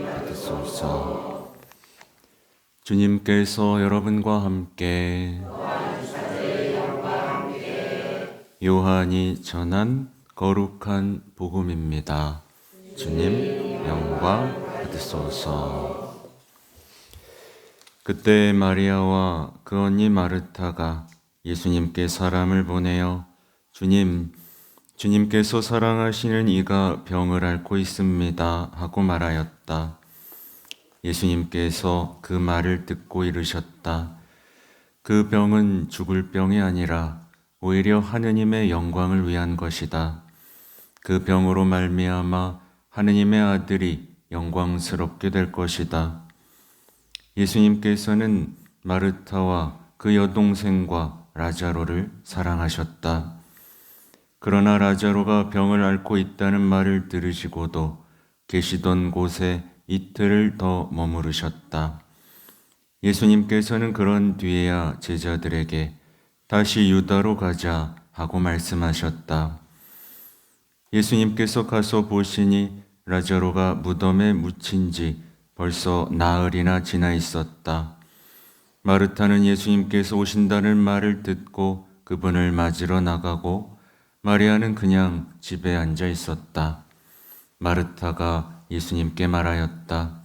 받으소서. 주님께서 여러분과 함께 요한이 전한 거룩한 복음입니다. 주님 영광 받으소서. 그때 마리아와 그 언니 마르타가 예수님께 사람을 보내어 주님께서 사랑하시는 이가 병을 앓고 있습니다 하고 말하였다. 예수님께서 그 말을 듣고 이르셨다. 그 병은 죽을 병이 아니라 오히려 하느님의 영광을 위한 것이다. 그 병으로 말미암아 하느님의 아들이 영광스럽게 될 것이다. 예수님께서는 마르타와 그 여동생과 라자로를 사랑하셨다. 그러나 라자로가 병을 앓고 있다는 말을 들으시고도 계시던 곳에 이틀을 더 머무르셨다. 예수님께서는 그런 뒤에야 제자들에게 다시 유다로 가자 하고 말씀하셨다. 예수님께서 가서 보시니 라자로가 무덤에 묻힌 지 벌써 나흘이나 지나 있었다. 마르타는 예수님께서 오신다는 말을 듣고 그분을 맞으러 나가고 마리아는 그냥 집에 앉아 있었다. 마르타가 예수님께 말하였다.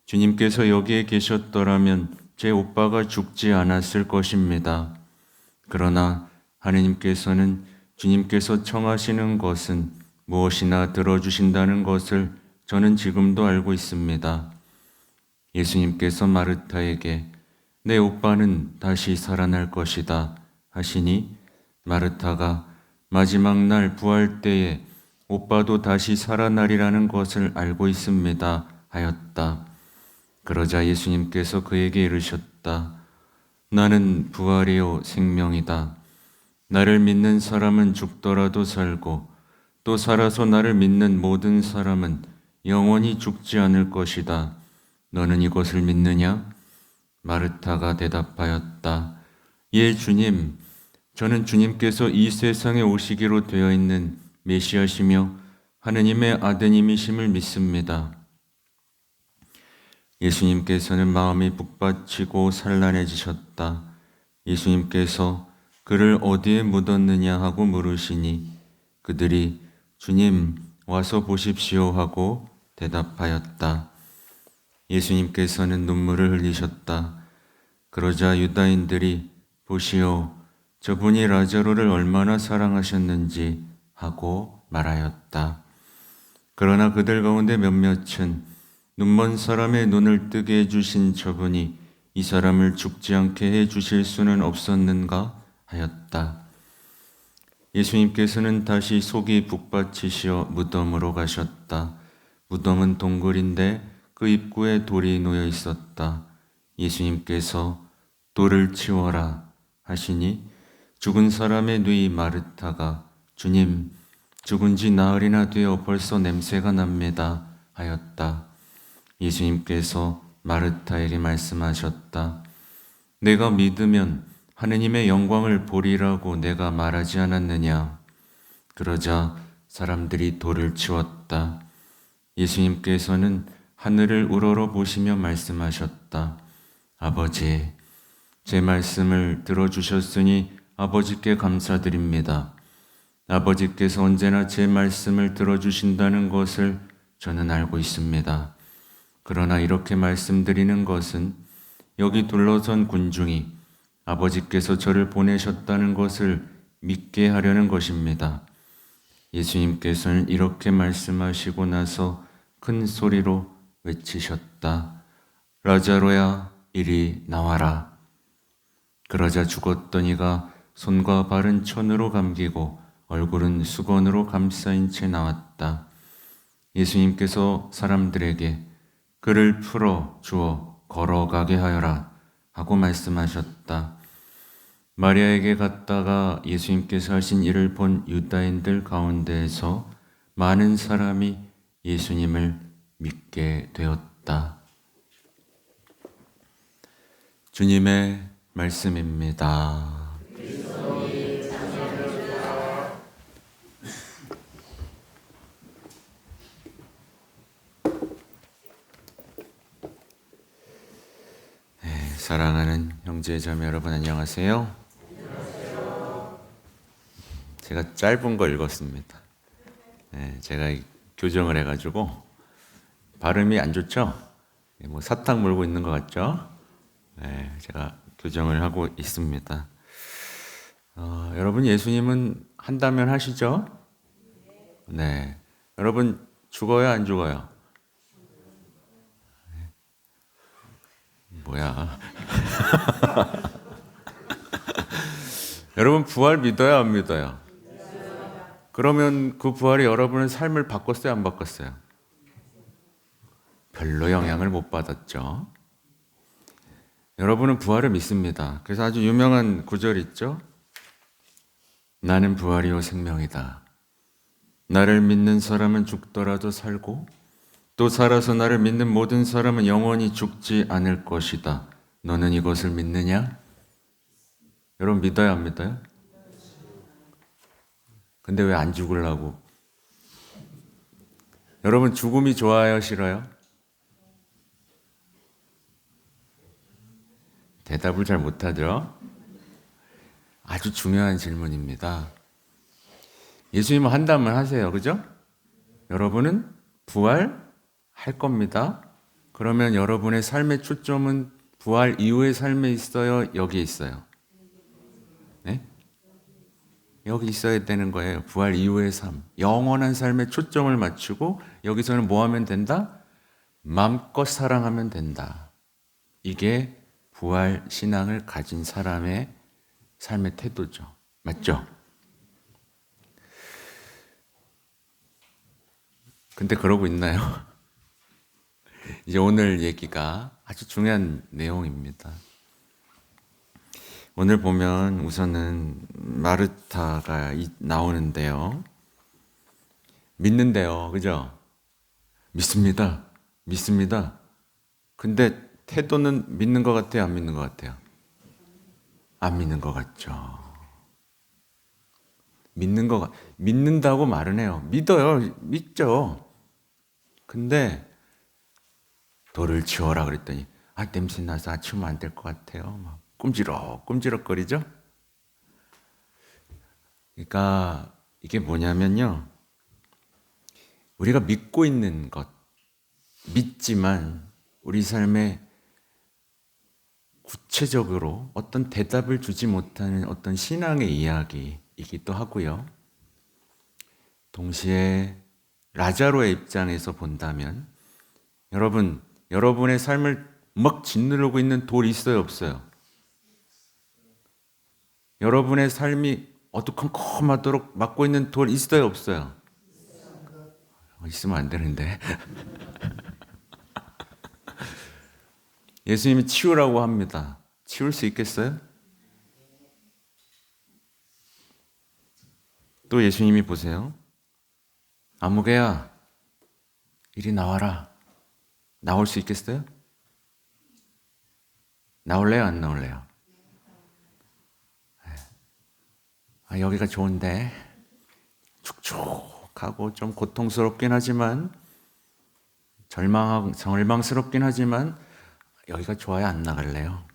주님께서 여기에 계셨더라면 제 오빠가 죽지 않았을 것입니다. 그러나 하느님께서는 주님께서 청하시는 것은 무엇이나 들어주신다는 것을 저는 지금도 알고 있습니다. 예수님께서 마르타에게 내 오빠는 다시 살아날 것이다 하시니 마르타가 마지막 날 부활 때에 오빠도 다시 살아나리라는 것을 알고 있습니다 하였다. 그러자 예수님께서 그에게 이르셨다. 나는 부활이요 생명이다. 나를 믿는 사람은 죽더라도 살고 또 살아서 나를 믿는 모든 사람은 영원히 죽지 않을 것이다. 너는 이것을 믿느냐? 마르타가 대답하였다. 예, 주님. 저는 주님께서 이 세상에 오시기로 되어 있는 메시아시며 하느님의 아드님이심을 믿습니다. 예수님께서는 마음이 북받치고 산란해지셨다. 예수님께서 그를 어디에 묻었느냐 하고 물으시니 그들이 주님 와서 보십시오 하고 대답하였다. 예수님께서는 눈물을 흘리셨다. 그러자 유다인들이 보시오 저분이 라자로를 얼마나 사랑하셨는지 하고 말하였다. 그러나 그들 가운데 몇몇은 눈먼 사람의 눈을 뜨게 해주신 저분이 이 사람을 죽지 않게 해주실 수는 없었는가 하였다. 예수님께서는 다시 속이 북받치시어 무덤으로 가셨다. 무덤은 동굴인데 그 입구에 돌이 놓여 있었다. 예수님께서 돌을 치워라 하시니 죽은 사람의 누이 마르타가 주님, 죽은 지 나흘이나 되어 벌써 냄새가 납니다 하였다. 예수님께서 마르타에게 말씀하셨다. 내가 믿으면 하느님의 영광을 보리라고 내가 말하지 않았느냐. 그러자 사람들이 돌을 치웠다. 예수님께서는 하늘을 우러러 보시며 말씀하셨다. 아버지, 제 말씀을 들어주셨으니 아버지께 감사드립니다. 아버지께서 언제나 제 말씀을 들어주신다는 것을 저는 알고 있습니다. 그러나 이렇게 말씀드리는 것은 여기 둘러선 군중이 아버지께서 저를 보내셨다는 것을 믿게 하려는 것입니다. 예수님께서는 이렇게 말씀하시고 나서 큰 소리로 외치셨다. 라자로야, 이리 나와라. 그러자 죽었던 이가 손과 발은 천으로 감기고 얼굴은 수건으로 감싸인 채 나왔다. 예수님께서 사람들에게 그를 풀어 주어 걸어가게 하여라 하고 말씀하셨다. 마리아에게 갔다가 예수님께서 하신 일을 본 유다인들 가운데에서 많은 사람이 예수님을 믿게 되었다. 주님의 말씀입니다. 사랑하는 형제자매 여러분 안녕하세요. 제가 짧은 거 읽었습니다. 네, 제가 교정을 해가지고 발음이 안 좋죠? 뭐 사탕 물고 있는 것 같죠? 네, 제가 교정을 하고 있습니다. 여러분 예수님은 한다면 하시죠? 네. 여러분 죽어요 안 죽어요? 뭐야? 여러분 부활 믿어요 안 믿어요? 그러면 그 부활이 여러분의 삶을 바꿨어요 안 바꿨어요? 별로 영향을 못 받았죠. 여러분은 부활을 믿습니다. 그래서 아주 유명한 구절 있죠? 나는 부활이요 생명이다. 나를 믿는 사람은 죽더라도 살고 또 살아서 나를 믿는 모든 사람은 영원히 죽지 않을 것이다. 너는 이것을 믿느냐? 여러분 믿어요 안 믿어요? 근데 왜 안 죽으려고? 여러분 죽음이 좋아요 싫어요? 대답을 잘 못하죠? 아주 중요한 질문입니다. 예수님은 한다면 하세요. 그죠? 여러분은 부활할 겁니다. 그러면 여러분의 삶의 초점은 부활 이후의 삶에 있어요? 여기에 있어요? 네? 여기 있어야 되는 거예요. 부활 이후의 삶. 영원한 삶에 초점을 맞추고 여기서는 뭐 하면 된다? 마음껏 사랑하면 된다. 이게 부활 신앙을 가진 사람의 삶의 태도죠. 맞죠? 근데 그러고 있나요? 이제 오늘 얘기가 아주 중요한 내용입니다. 오늘 보면 우선은 마르타가 나오는데요. 믿는데요. 그죠? 믿습니다. 믿습니다. 근데 태도는 믿는 것 같아요? 안 믿는 것 같아요? 안 믿는 것 같죠. 믿는다고 말은 해요. 믿어요. 믿죠. 근데 돌을 치워라 그랬더니 냄새 나서 치우면 안 될 것 같아요. 막 꼼지럭거리죠. 그러니까 이게 뭐냐면요. 우리가 믿고 있는 것, 믿지만 우리 삶에 구체적으로 어떤 대답을 주지 못하는 어떤 신앙의 이야기이기도 하고요. 동시에 라자로의 입장에서 본다면 여러분의 삶을 막 짓누르고 있는 돌이 있어요 없어요? 여러분의 삶이 어두컴컴하도록 막고 있는 돌 있어요 없어요? 있으면 안 되는데. 예수님이 치우라고 합니다. 치울 수 있겠어요? 또 예수님이 보세요. 아무개야, 이리 나와라. 나올 수 있겠어요? 나올래요 안 나올래요? 여기가 좋은데 축축하고 좀 고통스럽긴 하지만 절망스럽긴 하지만 여기가 좋아요 안 나갈래요?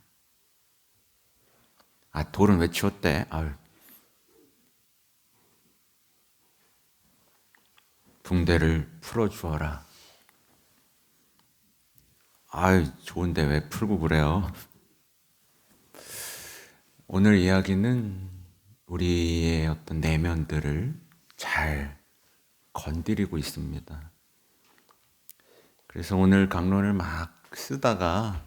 돌은 왜 치웠대? 붕대를 풀어주어라. 좋은데 왜 풀고 그래요? 오늘 이야기는 우리의 어떤 내면들을 잘 건드리고 있습니다. 그래서 오늘 강론을 막 쓰다가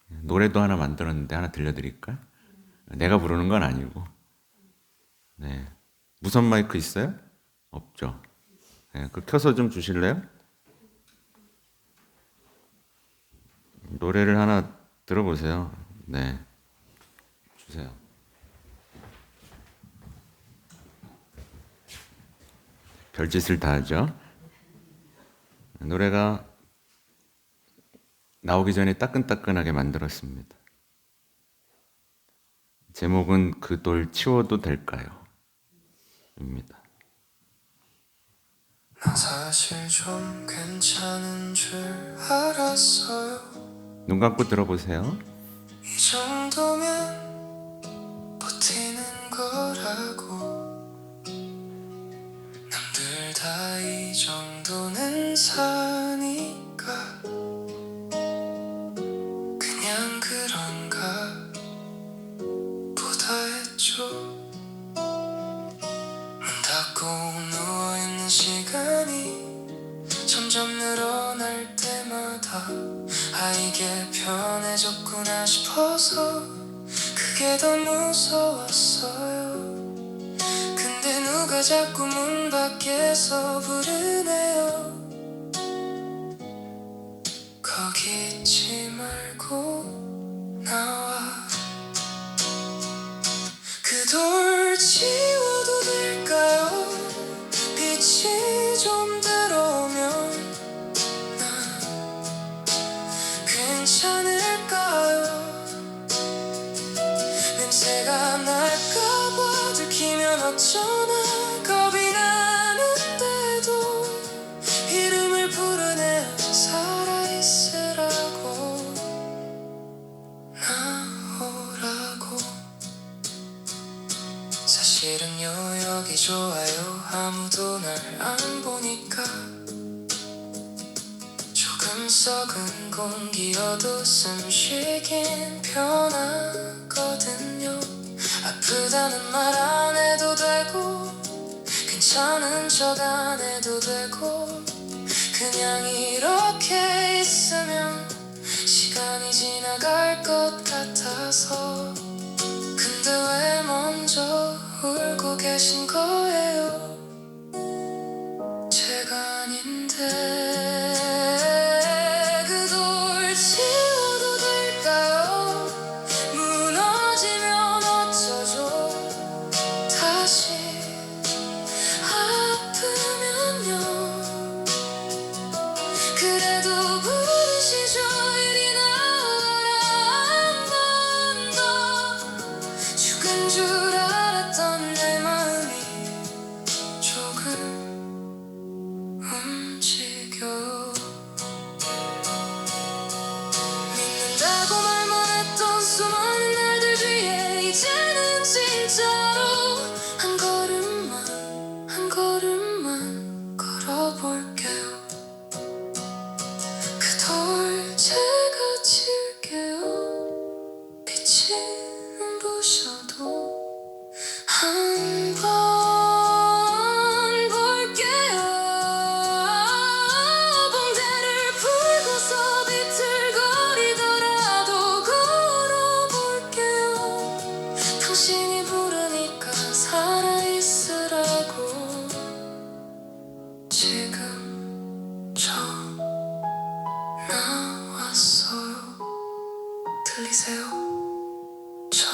노래도 하나 만들었는데 하나 들려드릴까요? 내가 부르는 건 아니고. 네. 무선 마이크 있어요? 없죠. 네, 그 켜서 좀 주실래요? 노래를 하나 들어보세요. 네. 주세요. 별짓을 다 하죠. 노래가 나오기 전에 따끈따끈하게 만들었습니다. 제목은 그 돌 치워도 될까요? 입니다. 사실 좀 괜찮은 줄 알았어요. 눈 감고 들어보세요. 이 정도면 버티는 거라고. 남들 다 이 정도는 사니까 그냥 그런가 보다 했죠. 문 닫고 누워있는 시간이 점점 늘어날 때마다 이게 편해졌구나 싶어서 그게 더 무서웠어요. 근데 누가 자꾸 문 밖에서 부르네요. 거기 있지 말고 나와. 그 돌 치워도 될까요? 빛이 좀 들어오면 난 괜찮을까요? 냄새가 날까봐 들키면 어쩌나 겁이 나는데도 이름을 부르네요. 살아있으라고 나오라고. 사실은요 여기 좋아요. 아무도 날 안 보니까 조금 썩은 공기여도 숨쉬긴 편하거든요. 아프다는 말 안 해도 되고 괜찮은 척 안 해도 되고 그냥 이렇게 있으면 시간이 지나갈 것 같아서. 근데 왜 먼저 울고 계신 거예요? 제가 아닌데. 그 돌 치워도 될까요? 무너지면 어쩌죠? 다시 아프면요. 그래도 부르시죠. 이리 나와라. 한 번 더 죽은 줄 알았던 내 마음이 조금 움직여요. 믿는다고 말만 했던 수많은 날들 뒤에 이제는 진짜로 한 걸음만 한 걸음만 걸어볼게요. 그 돌 제가 치울게요. 빛이 눈부셔도 한 번 볼게요. 봉대를 풀고서 비틀거리더라도 걸어볼게요. 당신이 부르니까 살아있으라고. 지금 저 나왔어요. 들리세요? 저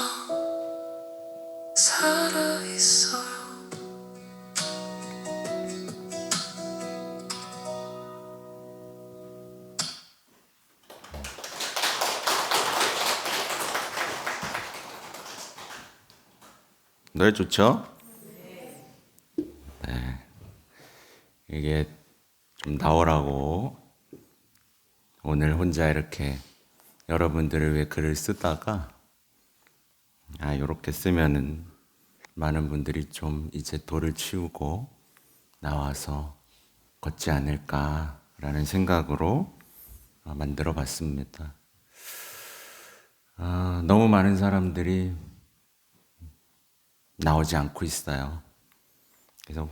살아있어요. 노래 좋죠? 네. 이게 좀 나오라고 오늘 혼자 이렇게 여러분들을 위해 글을 쓰다가 이렇게 쓰면은 많은 분들이 좀 이제 돌을 치우고 나와서 걷지 않을까라는 생각으로 만들어 봤습니다. 너무 많은 사람들이 나오지 않고 있어요. 그래서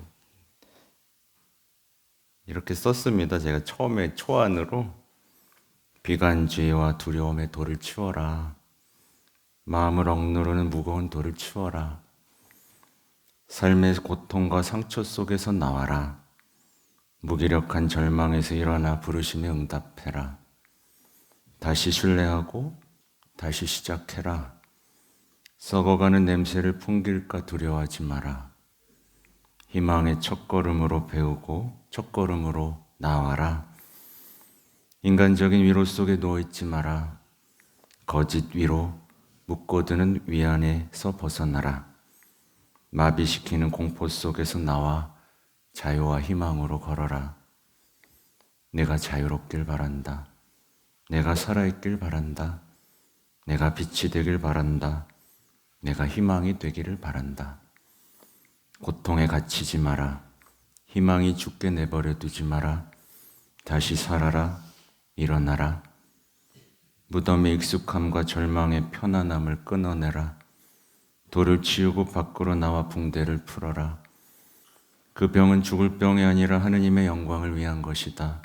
이렇게 썼습니다. 제가 처음에 초안으로 비관주의와 두려움의 돌을 치워라. 마음을 억누르는 무거운 돌을 치워라. 삶의 고통과 상처 속에서 나와라. 무기력한 절망에서 일어나 부르심에 응답해라. 다시 신뢰하고 다시 시작해라. 썩어가는 냄새를 풍길까 두려워하지 마라. 희망의 첫걸음으로 배우고 첫걸음으로 나와라. 인간적인 위로 속에 누워있지 마라. 거짓 위로 묶어두는 위안에서 벗어나라. 마비시키는 공포 속에서 나와 자유와 희망으로 걸어라. 내가 자유롭길 바란다. 내가 살아있길 바란다. 내가 빛이 되길 바란다. 내가 희망이 되기를 바란다. 고통에 갇히지 마라. 희망이 죽게 내버려 두지 마라. 다시 살아라. 일어나라. 무덤의 익숙함과 절망의 편안함을 끊어내라. 돌을 치우고 밖으로 나와 붕대를 풀어라. 그 병은 죽을 병이 아니라 하느님의 영광을 위한 것이다.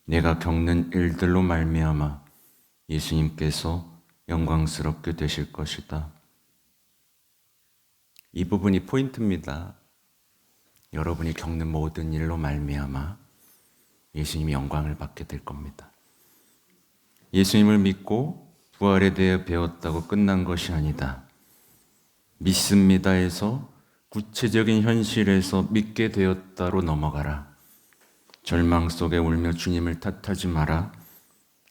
내가 겪는 일들로 말미암아 예수님께서 영광스럽게 되실 것이다. 이 부분이 포인트입니다. 여러분이 겪는 모든 일로 말미암아 예수님이 영광을 받게 될 겁니다. 예수님을 믿고 부활에 대해 배웠다고 끝난 것이 아니다. 믿습니다에서 구체적인 현실에서 믿게 되었다로 넘어가라. 절망 속에 울며 주님을 탓하지 마라.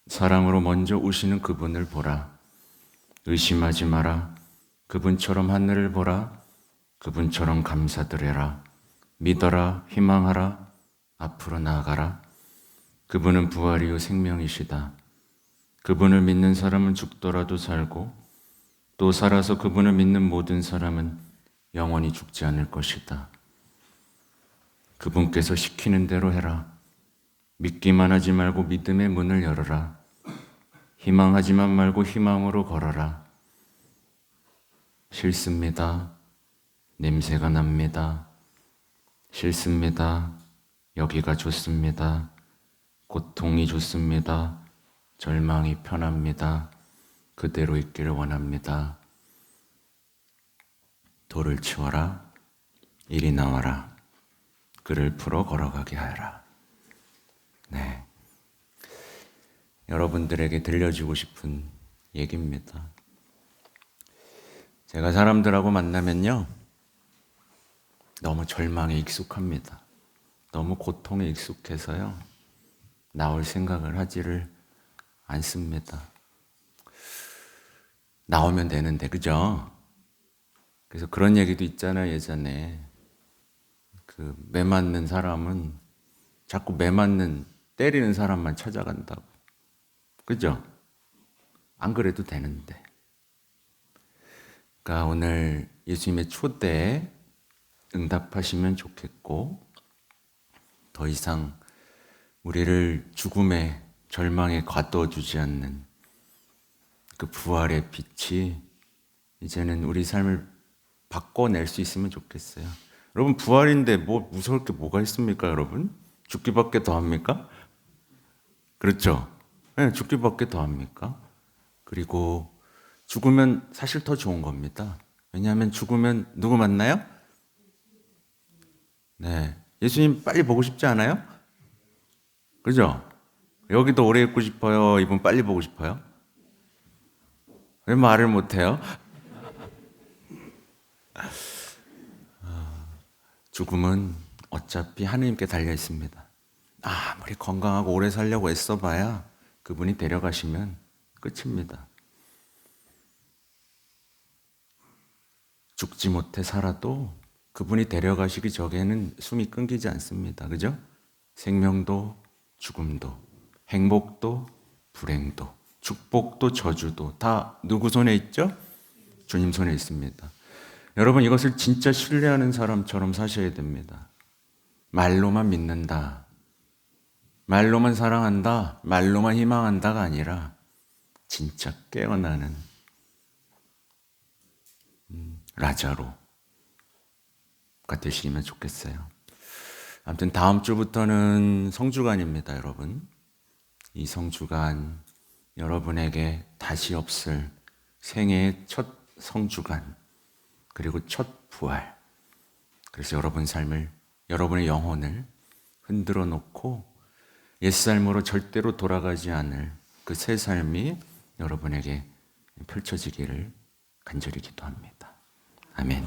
사랑으로 먼저 우시는 그분을 보라. 의심하지 마라. 그분처럼 하늘을 보라. 그분처럼 감사드려라. 믿어라. 희망하라. 앞으로 나아가라. 그분은 부활이요 생명이시다. 그분을 믿는 사람은 죽더라도 살고 또 살아서 그분을 믿는 모든 사람은 영원히 죽지 않을 것이다. 그분께서 시키는 대로 해라. 믿기만 하지 말고 믿음의 문을 열어라. 희망하지만 말고 희망으로 걸어라. 싫습니다. 냄새가 납니다. 싫습니다. 여기가 좋습니다. 고통이 좋습니다. 절망이 편합니다. 그대로 있기를 원합니다. 돌을 치워라. 이리 나와라. 그를 풀어 걸어가게 하여라. 네. 여러분들에게 들려주고 싶은 얘기입니다. 제가 사람들하고 만나면요, 너무 절망에 익숙합니다. 너무 고통에 익숙해서요, 나올 생각을 하지를 않습니다. 나오면 되는데, 그죠? 그래서 그런 얘기도 있잖아요, 예전에. 매 맞는 사람은 자꾸 매 맞는, 때리는 사람만 찾아간다고. 그죠? 안 그래도 되는데. 그러니까 오늘 예수님의 초대에 응답하시면 좋겠고, 더 이상 우리를 죽음의 절망에 가둬두지 않는 그 부활의 빛이 이제는 우리 삶을 바꿔낼 수 있으면 좋겠어요. 여러분, 부활인데 뭐 무서울 게 뭐가 있습니까, 여러분? 죽기밖에 더 합니까? 그렇죠? 네, 죽기밖에 더 합니까? 그리고 죽으면 사실 더 좋은 겁니다. 왜냐하면 죽으면 누구 만나요? 네, 예수님 빨리 보고 싶지 않아요? 그죠? 여기도 오래 있고 싶어요? 이분 빨리 보고 싶어요? 왜 말을 못해요? 죽음은 어차피 하느님께 달려 있습니다. 아무리 건강하고 오래 살려고 애써봐야 그분이 데려가시면 끝입니다. 죽지 못해 살아도 그분이 데려가시기 전에는 숨이 끊기지 않습니다. 그죠? 생명도 죽음도, 행복도 불행도, 축복도 저주도 다 누구 손에 있죠? 주님 손에 있습니다. 여러분, 이것을 진짜 신뢰하는 사람처럼 사셔야 됩니다. 말로만 믿는다, 말로만 사랑한다, 말로만 희망한다가 아니라 진짜 깨어나는 라자로가 되시면 좋겠어요. 아무튼 다음 주부터는 성주간입니다, 여러분. 이 성주간, 여러분에게 다시 없을 생애의 첫 성주간, 그리고 첫 부활. 그래서 여러분 삶을, 여러분의 영혼을 흔들어 놓고 옛삶으로 절대로 돌아가지 않을 그 새 삶이 여러분에게 펼쳐지기를 간절히 기도합니다. 아멘.